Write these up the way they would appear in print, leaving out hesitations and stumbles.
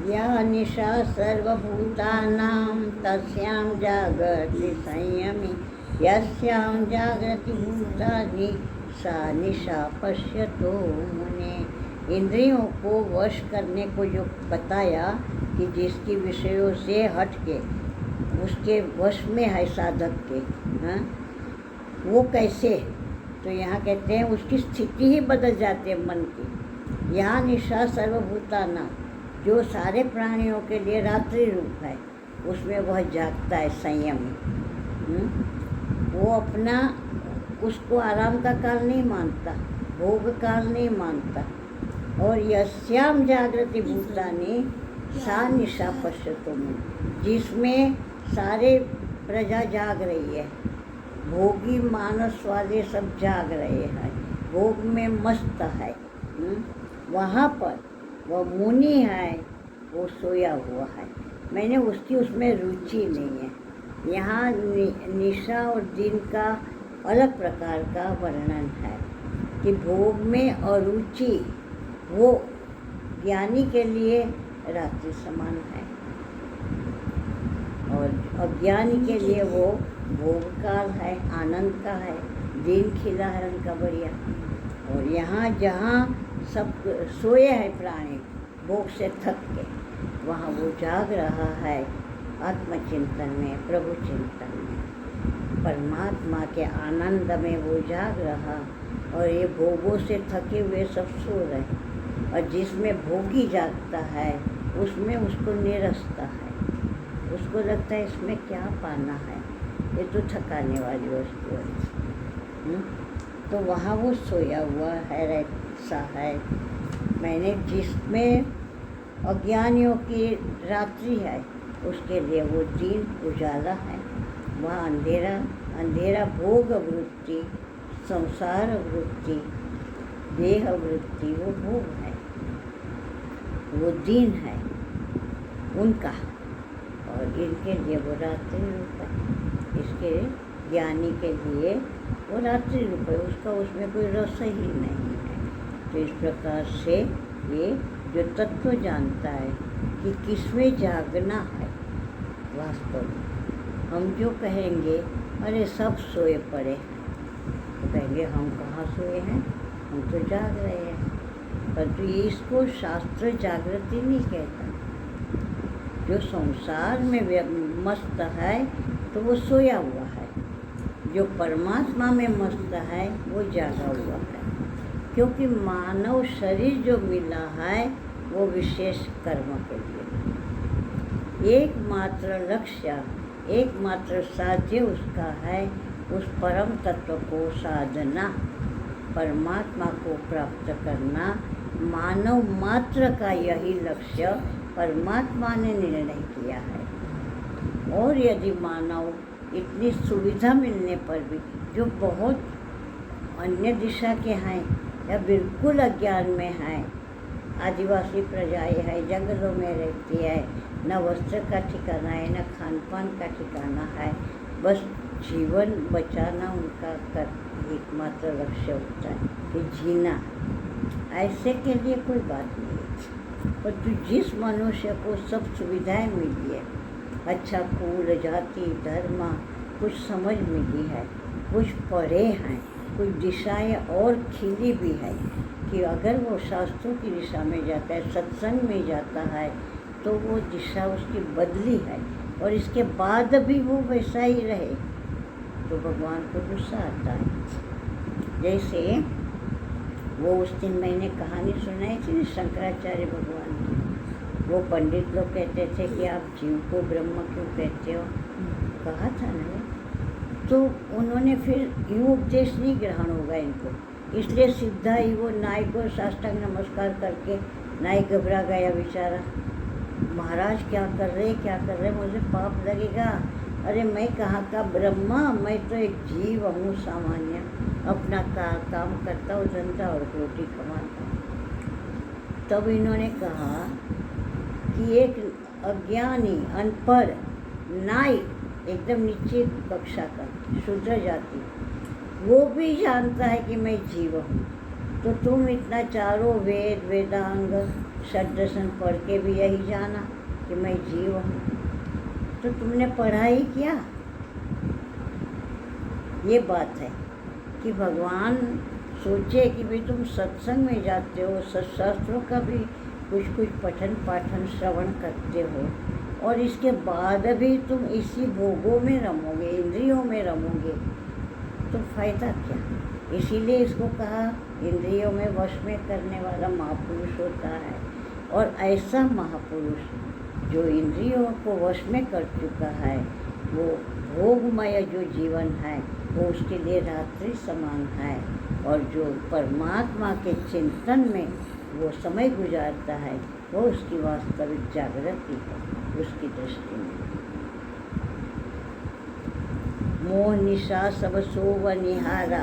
या निशा सर्वभूतानां तस्यां जागर्ति संयमी यस्यां जागृति भूतानि सा निशा पश्यतो मुने। इंद्रियों को वश करने को जो बताया कि जिसकी विषयों से हट के उसके वश में है साधक के, हाँ, वो कैसे, तो यहाँ कहते हैं उसकी स्थिति ही बदल जाती है मन की। यहाँ निशा सर्वभूताना, जो सारे प्राणियों के लिए रात्रि रूप है, उसमें वह जागता है संयम। वो अपना उसको आराम का काल नहीं मानता, भोग काल नहीं मानता। और यस्याम जागृति भूतानि सा निशा पश्यतो मुने, जिसमें सारे प्रजा जाग रही है, भोगी मानस वाले सब जाग रहे हैं, भोग में मस्त है, वहाँ पर वह मुनि है, वो सोया हुआ है। मैंने उसकी उसमें रुचि नहीं है। यहाँ निशा और दिन का अलग प्रकार का वर्णन है कि भोग में अरुचि वो ज्ञानी के लिए रात्रि समान है और अज्ञानी के लिए वो भोग काल है, आनंद का है, दिन खिला है उनका बढ़िया। और यहाँ जहाँ सब सोए हैं प्राणी भोग से थक के, वहाँ वो जाग रहा है आत्मचिंतन में, प्रभु चिंतन में, परमात्मा के आनंद में वो जाग रहा। और ये भोगों से थके हुए सब सो रहे, और जिसमें भोगी जागता है उसमें उसको निरसता है, उसको लगता है इसमें क्या पाना है, ये तो थकाने वाली वस्तु है। तो वहाँ वो सोया हुआ है, ऐसा है। मैंने जिसमें अज्ञानियों की रात्रि है उसके लिए वो दिन उजाला है, वहाँ अंधेरा अंधेरा भोग वृत्ति, संसार वृत्ति, देह वृत्ति, वो भोग है, वो दिन है उनका। और इनके लिए वो रात्रि रूप है, इसके ज्ञानी के लिए वो रात्रि रूप है, उसका उसमें कोई रस ही नहीं है। तो इस प्रकार से ये जो तत्व जानता है कि किसमें जागना है, वास्तव में हम जो कहेंगे अरे सब सोए पड़े हैं, तो कहेंगे हम कहाँ सोए हैं, हम तो जाग रहे हैं। परंतु ये इसको शास्त्र जागृति नहीं कहता। जो संसार में मस्त है तो वो सोया हुआ है, जो परमात्मा में मस्त है वो जागा हुआ है। क्योंकि मानव शरीर जो मिला है वो विशेष कर्म के लिए, एकमात्र लक्ष्य, एकमात्र साध्य उसका है उस परम तत्व को साधना, परमात्मा को प्राप्त करना। मानव मात्र का यही लक्ष्य परमात्मा ने निर्णय किया है। और यदि मानव इतनी सुविधा मिलने पर भी, जो बहुत अन्य दिशा के हैं या बिल्कुल अज्ञान में हैं, आदिवासी प्रजाएं है, जंगलों में रहती है, न वस्त्र का ठिकाना है, न खान पान का ठिकाना है, बस जीवन बचाना उनका एकमात्र लक्ष्य होता है कि जीना। ऐसे के लिए कोई बात नहीं है। पर तो जिस मनुष्य को सब सुविधाएं मिली है, अच्छा कुल जाति धर्म कुछ समझ मिली है, कुछ पढ़े हैं, कुछ दिशाएं और खिली भी है कि अगर वो शास्त्रों की दिशा में जाता है, सत्संग में जाता है, तो वो दिशा उसकी बदली है और इसके बाद भी वो वैसा ही रहे, तो भगवान को गुस्सा आता है। जैसे वो उस दिन मैंने कहानी सुनाई थी शंकराचार्य भगवान की, वो पंडित लोग कहते थे कि आप जीव को ब्रह्म क्यों कहते हो, कहा था ना। तो उन्होंने फिर यूँ उपदेश नहीं ग्रहण होगा इनको, इसलिए सीधा ही वो नाई को साष्टांग नमस्कार करके, नाई घबरा गया बेचारा, महाराज क्या कर रहे क्या कर रहे, मुझे पाप लगेगा। अरे मैं कहाँ का ब्रह्मा, मैं तो एक जीव हूँ सामान्य, अपना काम करता हूँ, धंधा और रोटी कमाता हूँ। तब इन्होंने कहा कि एक अज्ञानी अनपढ़ नाई, एकदम नीचे कक्षा का शूद्र जाति, वो भी जानता है कि मैं जीव हूँ, तो तुम इतना चारों वेद वेदांग षड्दर्शन पढ़ के भी यही जाना कि मैं जीव हूँ, तो तुमने पढ़ा ही क्या? ये बात है कि भगवान सोचे कि भाई तुम सत्संग में जाते हो, शास्त्रों का भी कुछ कुछ पठन पाठन श्रवण करते हो, और इसके बाद भी तुम इसी भोगों में रमोगे, इंद्रियों में रमोगे, तो फायदा क्या? इसीलिए इसको कहा इंद्रियों में वश में करने वाला महापुरुष होता है। और ऐसा महापुरुष जो इंद्रियों को वश में कर चुका है, वो भोगमय जो जीवन है वो उसके लिए रात्रि समान है, और जो परमात्मा के चिंतन में वो समय गुजारता है वो उसकी वास्तविक जागृति है उसकी दृष्टि में। मोह निशा सब सोव निहारा,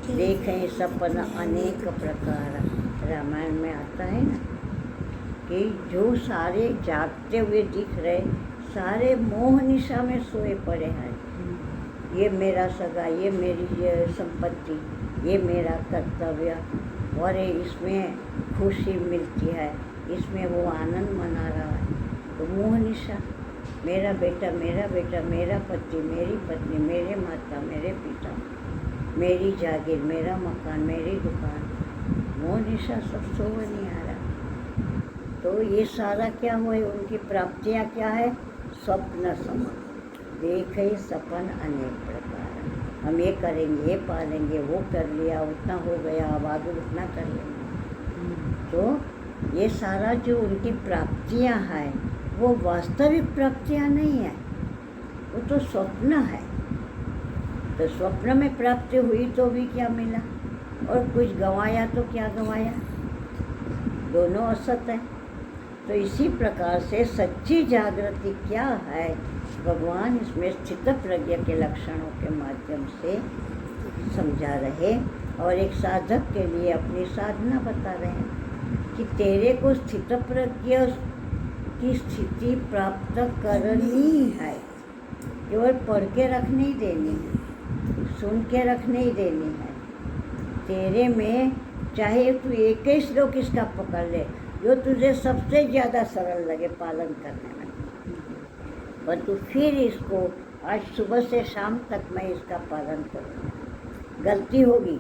देखें सपन अनेक प्रकार। रामायण में आता है ना कि जो सारे जागते हुए दिख रहे, सारे मोह निशा में सोए पड़े हैं। ये मेरा सगा, ये मेरी ये संपत्ति, ये मेरा कर्तव्य, और इसमें खुशी मिलती है, इसमें वो आनंद मना रहा है। तो मोह निशा, मेरा बेटा, मेरा बेटा, मेरा पति, मेरी पत्नी, मेरे माता, मेरे पिता, मेरी जागीर, मेरा मकान, मेरी दुकान, मोह निशा सब सो नहीं आ रहा। तो ये सारा क्या हुआ है? उनकी प्राप्तियाँ क्या है? स्वप्न समान, देखे सपन अनेक प्रकार। हम ये करेंगे, ये पालेंगे, वो कर लिया, उतना हो गया, अब आगे उतना कर लेंगे। तो ये सारा जो उनकी प्राप्तियाँ हैं वो वास्तविक प्राप्तियाँ नहीं है, वो तो स्वप्न है। तो स्वप्न में प्राप्ति हुई तो भी क्या मिला, और कुछ गंवाया तो क्या गंवाया? दोनों असत है। तो इसी प्रकार से सच्ची जागृति क्या है, भगवान इसमें स्थित प्रज्ञा के लक्षणों के माध्यम से समझा रहे, और एक साधक के लिए अपनी साधना बता रहे हैं कि तेरे को स्थित प्रज्ञा की स्थिति प्राप्त करनी है। केवल पढ़ के रख नहीं देनी है, सुन के रख नहीं देनी है। तेरे में चाहे तू एक ही श्लोक इसका पकड़ ले जो तुझे सबसे ज़्यादा सरल लगे पालन करने में, पर तू फिर इसको आज सुबह से शाम तक मैं इसका पालन करूँगा। गलती होगी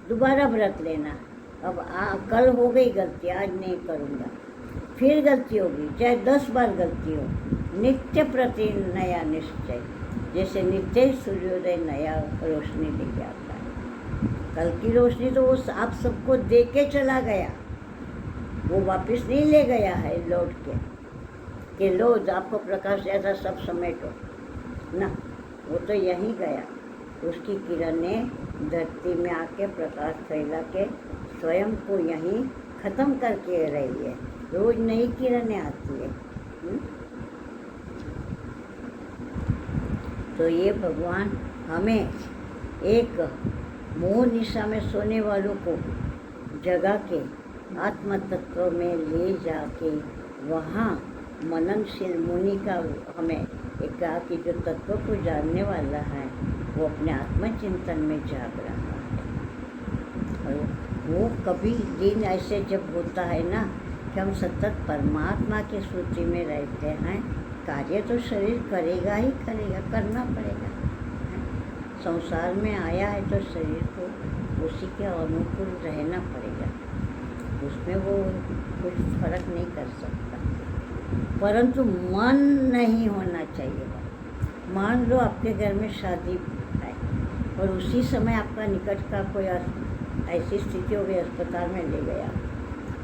दोबारा व्रत लेना, अब कल हो गई गलती, आज नहीं करूँगा, फिर गलती होगी, चाहे 10 बार गलती हो। नित्य प्रति नया निश्चय, जैसे नित्य सूर्योदय नया रोशनी लेके आता है। कल की रोशनी तो वो आप सबको दे के चला गया, वो वापस नहीं ले गया है लौट के कि लो आपको प्रकाश ऐसा सब समेटो ना, वो तो यहीं गया। उसकी किरणें धरती में आके प्रकाश फैला के स्वयं को यहीं ख़त्म करके रही है। रोज नई किरणें आती है। तो ये भगवान हमें एक मोह निशा में सोने वालों को जगा के आत्म तत्व में ले जाके वहाँ मननशील मुनि का हमें एक कहा कि जो तत्व को जानने वाला है वो अपने आत्मचिंतन में जाग रहा है। और वो कभी दिन ऐसे जब होता है ना कि हम सतत परमात्मा की स्मृति में रहते हैं, कार्य तो शरीर करेगा ही करेगा, करना पड़ेगा। संसार में आया है तो शरीर को उसी के अनुकूल रहना पड़ेगा, उसमें वो कुछ फर्क नहीं कर सकता। परंतु मन नहीं होना चाहिए। मान लो आपके घर में शादी है और उसी समय आपका निकट का कोई ऐसी स्थिति हो गई, अस्पताल में ले गया,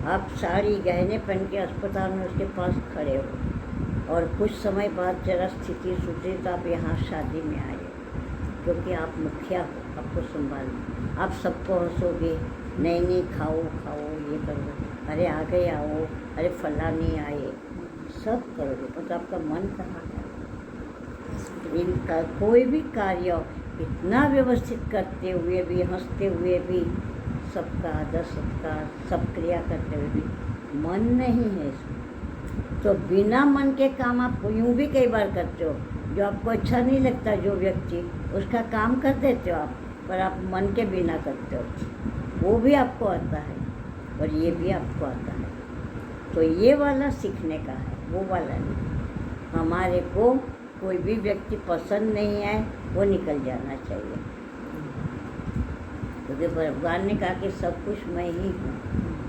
आप साड़ी गहने पहन के अस्पताल में उसके पास खड़े हो, और कुछ समय बाद जरा स्थिति सुधरी तो आप यहाँ शादी में आए, क्योंकि आप मुखिया हो, आपको संभालना। आप सबको हंसोगे, नहीं खाओ खाओ, ये करो, अरे आ गए आओ, अरे फलानी आए, सब करोगे, तो आपका मन कहाँ है? इनका कोई भी कार्य इतना व्यवस्थित करते हुए भी, हंसते हुए भी, सबका आदर सत्कार, सब क्रिया करते हुए भी मन नहीं है इसमें। तो बिना मन के काम आप यूँ भी कई बार करते हो, जो आपको अच्छा नहीं लगता जो व्यक्ति, उसका काम कर देते हो आप, पर आप मन के बिना करते हो, वो भी आपको आता है और ये भी आपको आता है। तो ये वाला सीखने का है, वो वाला नहीं। हमारे को कोई भी व्यक्ति पसंद नहीं है, वो निकल जाना चाहिए, क्योंकि भगवान ने कहा कि सब कुछ मैं ही हूँ।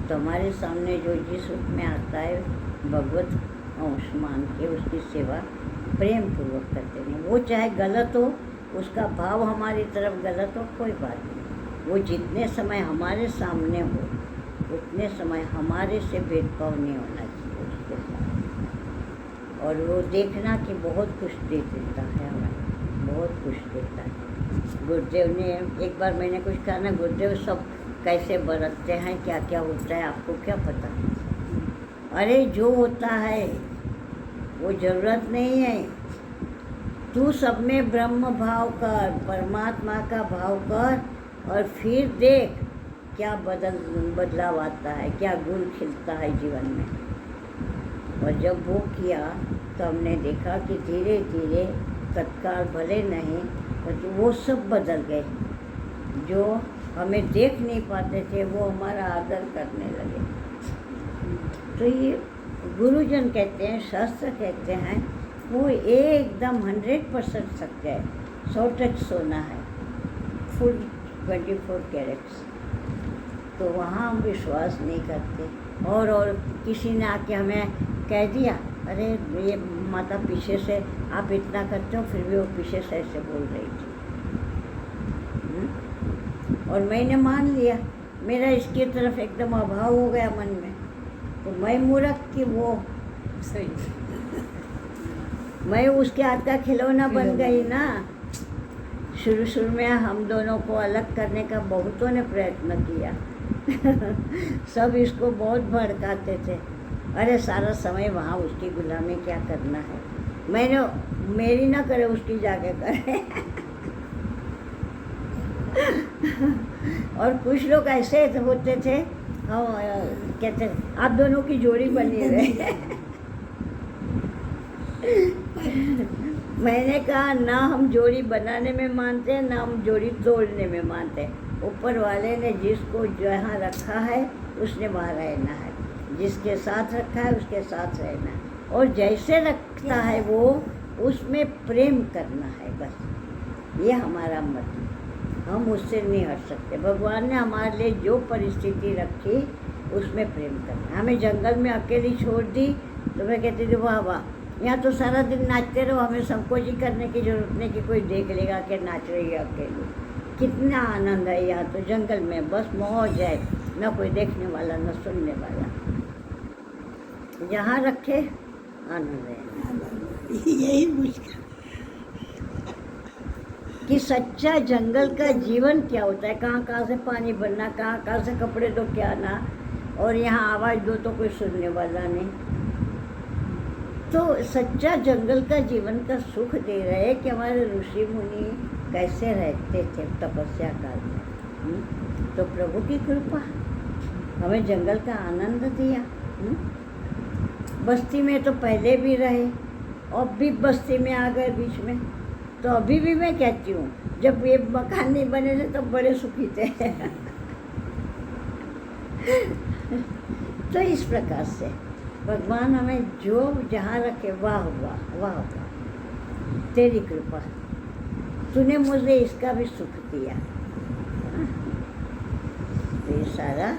तो हमारे सामने जो जिस रूप में आता है भगवत अंश मान के उसकी सेवा प्रेम पूर्वक करते हैं। वो चाहे गलत हो, उसका भाव हमारी तरफ गलत हो, कोई बात नहीं। वो जितने समय हमारे सामने हो उतने समय हमारे से भेदभाव नहीं होना चाहिए उसके साथ। और वो देखना कि बहुत कुछ दे देता है हमें, बहुत कुछ देता है। गुरुदेव ने एक बार मैंने कुछ कहा ना, गुरुदेव सब कैसे बरतते हैं, क्या क्या होता है, आपको क्या पता। अरे जो होता है वो ज़रूरत नहीं है। तू सब में ब्रह्म भाव कर, परमात्मा का भाव कर, और फिर देख क्या बदलाव आता है, क्या गुण खिलता है जीवन में। और जब वो किया तो हमने देखा कि धीरे धीरे, तत्काल भले नहीं, तो वो सब बदल गए। जो हमें देख नहीं पाते थे वो हमारा आदर करने लगे। तो ये गुरुजन कहते हैं, शास्त्र कहते हैं, वो एकदम 100% सत्य है, 100% सोना है, फुल 24 कैरेट्स। तो वहाँ हम विश्वास नहीं करते। और किसी ने आके हमें कह दिया, अरे ये माता पीछे से आप इतना करते हो, फिर भी वो पीछे से ऐसे बोल रही थी। और मैंने मान लिया, मेरा इसकी तरफ एकदम अभाव हो गया मन में। तो मैं मूर्ख कि वो सही, मैं उसके हाथ का खिलौना बन गई ना। शुरू में हम दोनों को अलग करने का बहुतों ने प्रयत्न किया। सब इसको बहुत भड़काते थे, अरे सारा समय वहाँ उसकी गुलामी क्या करना है, मैंने मेरी ना करे उसकी जाके करे। और कुछ लोग ऐसे होते थे, हाँ कहते आप दोनों की जोड़ी बनी हुई। मैंने कहा ना हम जोड़ी बनाने में मानते हैं, ना हम जोड़ी तोड़ने में मानते हैं। ऊपर वाले ने जिसको जहाँ रखा है उसने वहाँ रहना है, जिसके साथ रखा है उसके साथ रहना है, और जैसे रखता है वो उसमें प्रेम करना है, बस ये हमारा मत। हम उससे नहीं हट सकते। भगवान ने हमारे लिए जो परिस्थिति रखी उसमें प्रेम करना। हमें जंगल में अकेली छोड़ दी तो मैं कहती थी वाह वाह, यहाँ तो सारा दिन नाचते रहो, हमें संकोच ही करने की जरूरत नहीं कि कोई देख लेगा कि नाच रही है अकेली। कितना आनंद है यहाँ तो जंगल में, बस मौज है, न कोई देखने वाला न सुनने वाला, जहाँ रखे आनंद है। यही मुश्किल कि सच्चा जंगल का जीवन क्या होता है, कहाँ कहाँ से पानी भरना, कहाँ कहाँ से कपड़े धो के आना, और यहाँ आवाज़ दो तो कोई सुनने वाला नहीं। तो सच्चा जंगल का जीवन का सुख दे रहे कि हमारे ऋषि मुनि कैसे रहते थे तपस्या काल में। तो प्रभु की कृपा हमें जंगल का आनंद दिया। बस्ती में तो पहले भी रहे, अब भी बस्ती में आ गए बीच में। तो अभी भी मैं कहती हूँ, जब ये मकान नहीं बने थे तब बड़े सुखी थे। तो इस प्रकार से भगवान हमें जो जहाँ रखे, वाह वाह वाह वाह, तेरी कृपा, तूने मुझे इसका भी सुख दिया। तो ये सारा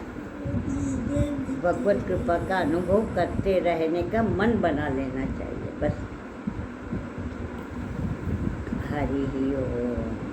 भगवत कृपा का अनुभव करते रहने का मन बना लेना चाहिए, बस। हरि ही ओम।